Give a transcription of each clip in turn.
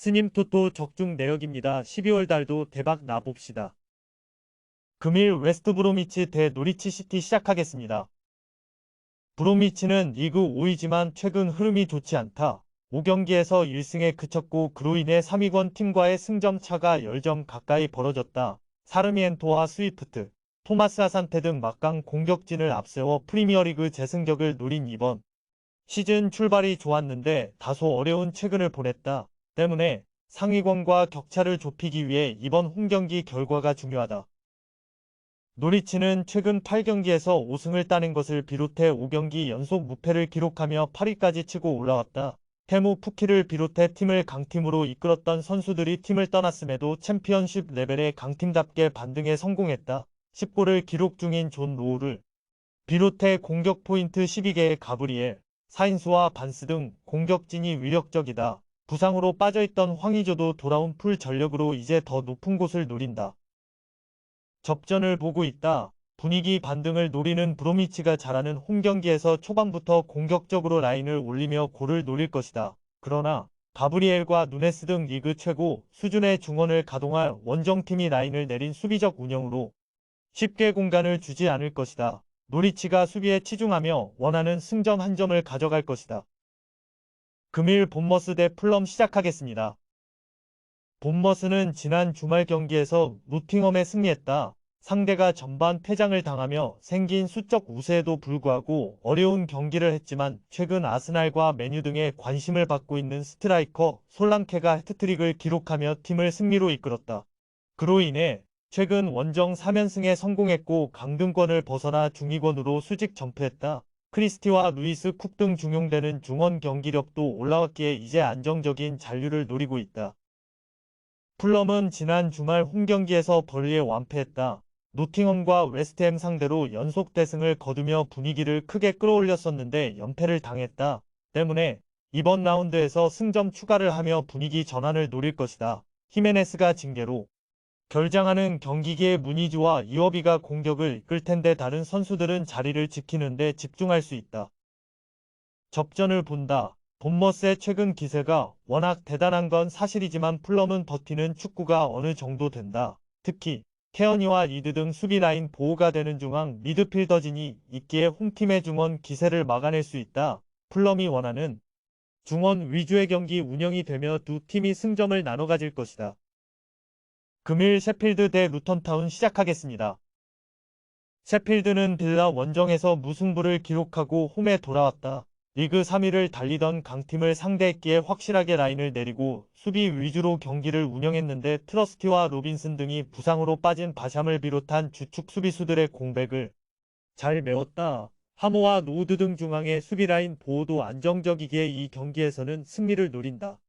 스님 토토 적중 내역입니다. 12월 달도 대박 나봅시다. 금일 웨스트 브로미치 대 노리치 시티 시작하겠습니다. 브로미치는 리그 5위지만 최근 흐름이 좋지 않다. 5경기에서 1승에 그쳤고 그로 인해 3위권 팀과의 승점 차가 10점 가까이 벌어졌다. 사르미엔토와 스위프트, 토마스 아산테 등 막강 공격진을 앞세워 프리미어리그 재승격을 노린 이번 시즌 출발이 좋았는데 다소 어려운 최근을 보냈다. 때문에 상위권과 격차를 좁히기 위해 이번 홈경기 결과가 중요하다. 노리치는 최근 8경기에서 5승을 따낸 것을 비롯해 5경기 연속 무패를 기록하며 8위까지 치고 올라왔다. 테무 푸키를 비롯해 팀을 강팀으로 이끌었던 선수들이 팀을 떠났음에도 챔피언십 레벨의 강팀답게 반등에 성공했다. 10골을 기록 중인 존 로우를 비롯해 공격 포인트 12개의 가브리엘, 사인수와 반스 등 공격진이 위력적이다. 부상으로 빠져있던 황의조도 돌아온 풀 전력으로 이제 더 높은 곳을 노린다. 접전을 보고 있다. 분위기 반등을 노리는 브로미치가 잘하는 홈경기에서 초반부터 공격적으로 라인을 올리며 골을 노릴 것이다. 그러나 가브리엘과 누네스 등 리그 최고 수준의 중원을 가동할 원정팀이 라인을 내린 수비적 운영으로 쉽게 공간을 주지 않을 것이다. 노리치가 수비에 치중하며 원하는 승점 한 점을 가져갈 것이다. 금일 본머스 대 풀럼 시작하겠습니다. 본머스는 지난 주말 경기에서 노팅엄에 승리했다. 상대가 전반 퇴장을 당하며 생긴 수적 우세에도 불구하고 어려운 경기를 했지만 최근 아스날과 메뉴 등의 관심을 받고 있는 스트라이커 솔랑케가 해트트릭을 기록하며 팀을 승리로 이끌었다. 그로 인해 최근 원정 3연승에 성공했고 강등권을 벗어나 중위권으로 수직 점프했다. 크리스티와 루이스 쿡 등 중용되는 중원 경기력도 올라왔기에 이제 안정적인 잔류를 노리고 있다. 풀럼은 지난 주말 홈경기에서 벌리에 완패했다. 노팅엄과 웨스트햄 상대로 연속 대승을 거두며 분위기를 크게 끌어올렸었는데 연패를 당했다. 때문에 이번 라운드에서 승점 추가를 하며 분위기 전환을 노릴 것이다. 히메네스가 징계로 결장하는 경기기에 무니즈와 이어비가 공격을 이끌 텐데 다른 선수들은 자리를 지키는 데 집중할 수 있다. 접전을 본다. 본머스의 최근 기세가 워낙 대단한 건 사실이지만 풀럼은 버티는 축구가 어느 정도 된다. 특히 케어니와 리드 등 수비 라인 보호가 되는 중앙 미드필더진이 있기에 홈팀의 중원 기세를 막아낼 수 있다. 풀럼이 원하는 중원 위주의 경기 운영이 되며 두 팀이 승점을 나눠 가질 것이다. 금일 셰필드 대 루턴타운 시작하겠습니다. 셰필드는 빌라 원정에서 무승부를 기록하고 홈에 돌아왔다. 리그 3위를 달리던 강팀을 상대했기에 확실하게 라인을 내리고 수비 위주로 경기를 운영했는데 트러스티와 로빈슨 등이 부상으로 빠진 바샴을 비롯한 주축 수비수들의 공백을 잘 메웠다. 하모와 노우드 등 중앙의 수비 라인 보호도 안정적이기에 이 경기에서는 승리를 노린다.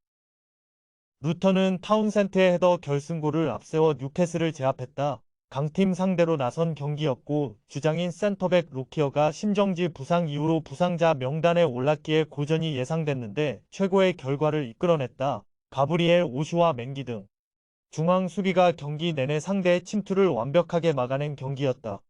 루턴은 타운센트의 헤더 결승골을 앞세워 뉴캐슬을 제압했다. 강팀 상대로 나선 경기였고 주장인 센터백 로키어가 심정지 부상 이후로 부상자 명단에 올랐기에 고전이 예상됐는데 최고의 결과를 이끌어냈다. 가브리엘, 오슈와 맹기 등 중앙 수비가 경기 내내 상대의 침투를 완벽하게 막아낸 경기였다.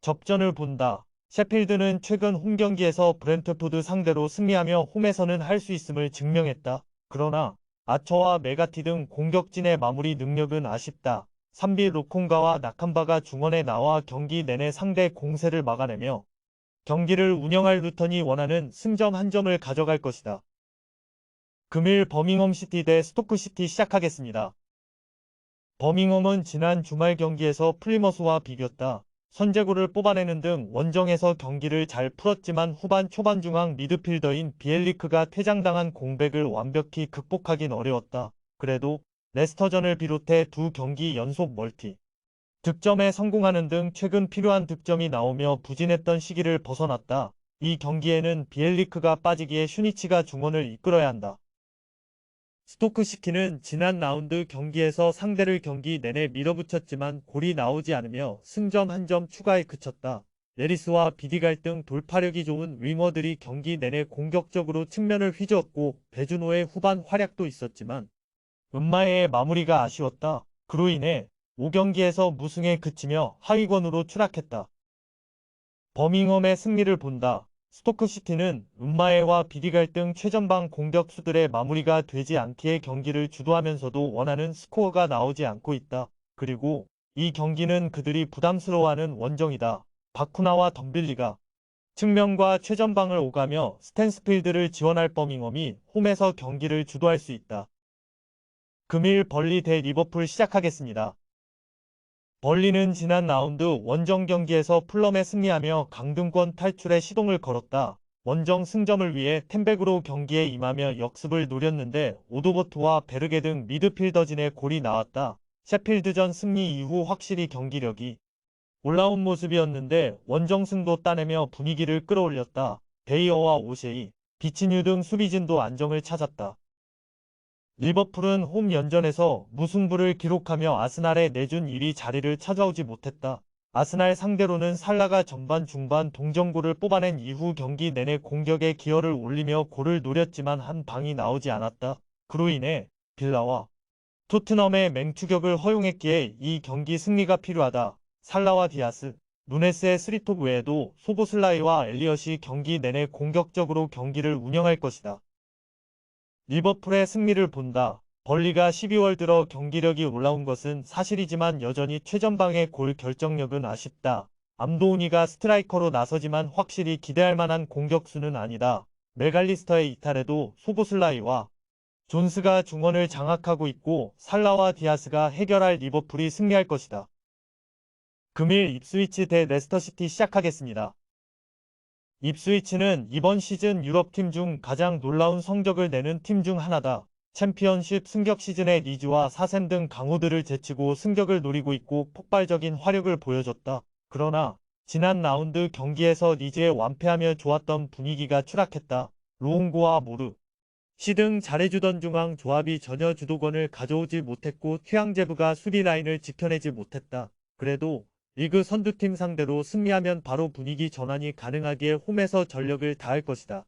접전을 본다. 셰필드는 최근 홈경기에서 브렌트포드 상대로 승리하며 홈에서는 할 수 있음을 증명했다. 그러나 아처와 메가티 등 공격진의 마무리 능력은 아쉽다. 산비 로콩가와 나캄바가 중원에 나와 경기 내내 상대 공세를 막아내며 경기를 운영할 루턴이 원하는 승점 한 점을 가져갈 것이다. 금일 버밍엄 시티 대 스토크 시티 시작하겠습니다. 버밍엄은 지난 주말 경기에서 플리머스와 비겼다. 선제골을 뽑아내는 등 원정에서 경기를 잘 풀었지만 후반 초반 중앙 미드필더인 비엘리크가 퇴장당한 공백을 완벽히 극복하긴 어려웠다. 그래도 레스터전을 비롯해 두 경기 연속 멀티 득점에 성공하는 등 최근 필요한 득점이 나오며 부진했던 시기를 벗어났다. 이 경기에는 비엘리크가 빠지기에 슈니치가 중원을 이끌어야 한다. 스토크시티는 지난 라운드 경기에서 상대를 경기 내내 밀어붙였지만 골이 나오지 않으며 승점 한 점 추가에 그쳤다. 레리스와 비디 갈등 돌파력이 좋은 윙어들이 경기 내내 공격적으로 측면을 휘저었고 베주노의 후반 활약도 있었지만 은마의 마무리가 아쉬웠다. 그로 인해 5경기에서 무승에 그치며 하위권으로 추락했다. 버밍엄의 승리를 본다. 스토크시티는 음마에와 비디 갈등 최전방 공격수들의 마무리가 되지 않기에 경기를 주도하면서도 원하는 스코어가 나오지 않고 있다. 그리고 이 경기는 그들이 부담스러워하는 원정이다. 바쿠나와 덤빌리가 측면과 최전방을 오가며 스탠스필드를 지원할 버밍엄이 홈에서 경기를 주도할 수 있다. 금일 벌리 대 리버풀 시작하겠습니다. 벌리는 지난 라운드 원정 경기에서 풀럼에 승리하며 강등권 탈출에 시동을 걸었다. 원정 승점을 위해 템백으로 경기에 임하며 역습을 노렸는데 오도버트와 베르게 등 미드필더진의 골이 나왔다. 셰필드전 승리 이후 확실히 경기력이 올라온 모습이었는데 원정 승도 따내며 분위기를 끌어올렸다. 베이어와 오셰이, 비치뉴 등 수비진도 안정을 찾았다. 리버풀은 홈 연전에서 무승부를 기록하며 아스날에 내준 1위 자리를 찾아오지 못했다. 아스날 상대로는 살라가 전반 중반 동점골을 뽑아낸 이후 경기 내내 공격에 기여를 올리며 골을 노렸지만 한 방이 나오지 않았다. 그로 인해 빌라와 토트넘의 맹추격을 허용했기에 이 경기 승리가 필요하다. 살라와 디아스, 누네스의 스리톱 외에도 소보슬라이와 엘리엇이 경기 내내 공격적으로 경기를 운영할 것이다. 리버풀의 승리를 본다. 벌리가 12월 들어 경기력이 올라온 것은 사실이지만 여전히 최전방의 골 결정력은 아쉽다. 암도우니가 스트라이커로 나서지만 확실히 기대할 만한 공격수는 아니다. 맥알리스터의 이탈에도 소보슬라이와 존스가 중원을 장악하고 있고 살라와 디아스가 해결할 리버풀이 승리할 것이다. 금일 입스위치 대 레스터시티 시작하겠습니다. 입스위치는 이번 시즌 유럽팀 중 가장 놀라운 성적을 내는 팀 중 하나다. 챔피언십 승격 시즌에 리즈와 사셈 등 강호들을 제치고 승격을 노리고 있고 폭발적인 화력을 보여줬다. 그러나 지난 라운드 경기에서 리즈에 완패하며 좋았던 분위기가 추락했다. 로옹고와 모르 시 등 잘해주던 중앙 조합이 전혀 주도권을 가져오지 못했고 튀앙제브가 수비 라인을 지켜내지 못했다. 그래도 리그 선두팀 상대로 승리하면 바로 분위기 전환이 가능하기에 홈에서 전력을 다할 것이다.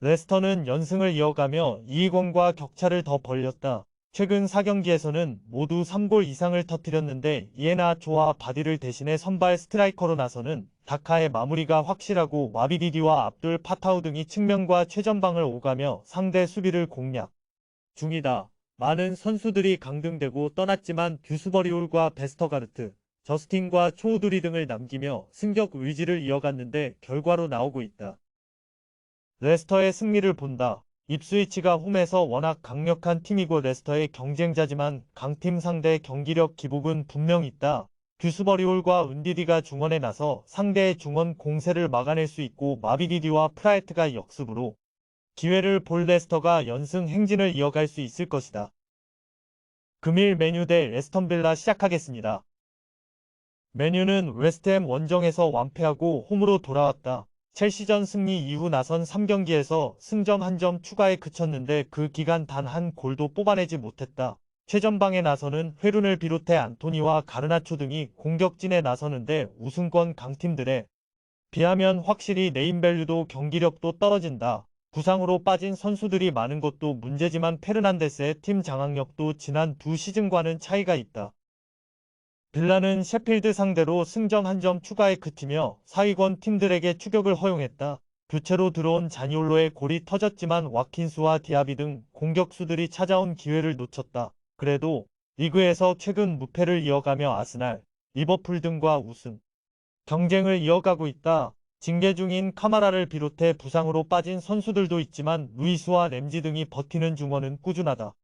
레스터는 연승을 이어가며 이익원과 격차를 더 벌렸다. 최근 4경기에서는 모두 3골 이상을 터뜨렸는데 이에나초와 바디를 대신해 선발 스트라이커로 나서는 다카의 마무리가 확실하고 와비디디와 압둘 파타우 등이 측면과 최전방을 오가며 상대 수비를 공략 중이다. 많은 선수들이 강등되고 떠났지만 듀스버리올과 베스터가르트, 저스틴과 초우두리 등을 남기며 승격 의지를 이어갔는데 결과로 나오고 있다. 레스터의 승리를 본다. 입스위치가 홈에서 워낙 강력한 팀이고 레스터의 경쟁자지만 강팀 상대 경기력 기복은 분명 있다. 듀스버리올과 은디디가 중원에 나서 상대의 중원 공세를 막아낼 수 있고 마비디디와 프라이트가 역습으로 기회를 볼 레스터가 연승 행진을 이어갈 수 있을 것이다. 금일 메뉴 대 에스턴빌라 시작하겠습니다. 메뉴는 웨스트햄 원정에서 완패하고 홈으로 돌아왔다. 첼시전 승리 이후 나선 3경기에서 승점 1점 추가에 그쳤는데 그 기간 단 한 골도 뽑아내지 못했다. 최전방에 나서는 회룬을 비롯해 안토니와 가르나초 등이 공격진에 나서는데 우승권 강팀들에 비하면 확실히 네임밸류도 경기력도 떨어진다. 부상으로 빠진 선수들이 많은 것도 문제지만 페르난데스의 팀 장악력도 지난 두 시즌과는 차이가 있다. 빌라는 셰필드 상대로 승점 1점 추가에 그치며 상위권 팀들에게 추격을 허용했다. 교체로 들어온 자니올로의 골이 터졌지만 와킨스와 디아비 등 공격수들이 찾아온 기회를 놓쳤다. 그래도 리그에서 최근 무패를 이어가며 아스날, 리버풀 등과 우승 경쟁을 이어가고 있다. 징계 중인 카마라를 비롯해 부상으로 빠진 선수들도 있지만 루이스와 램지 등이 버티는 중원은 꾸준하다.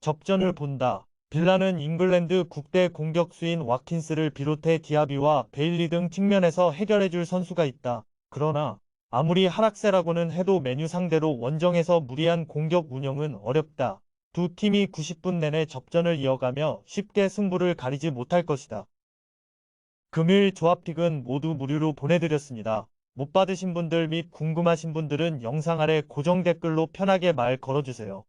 접전을 본다. 빌라는 잉글랜드 국대 공격수인 와킨스를 비롯해 디아비와 베일리 등 측면에서 해결해줄 선수가 있다. 그러나 아무리 하락세라고는 해도 메뉴 상대로 원정에서 무리한 공격 운영은 어렵다. 두 팀이 90분 내내 접전을 이어가며 쉽게 승부를 가리지 못할 것이다. 금일 조합픽은 모두 무료로 보내드렸습니다. 못 받으신 분들 및 궁금하신 분들은 영상 아래 고정 댓글로 편하게 말 걸어주세요.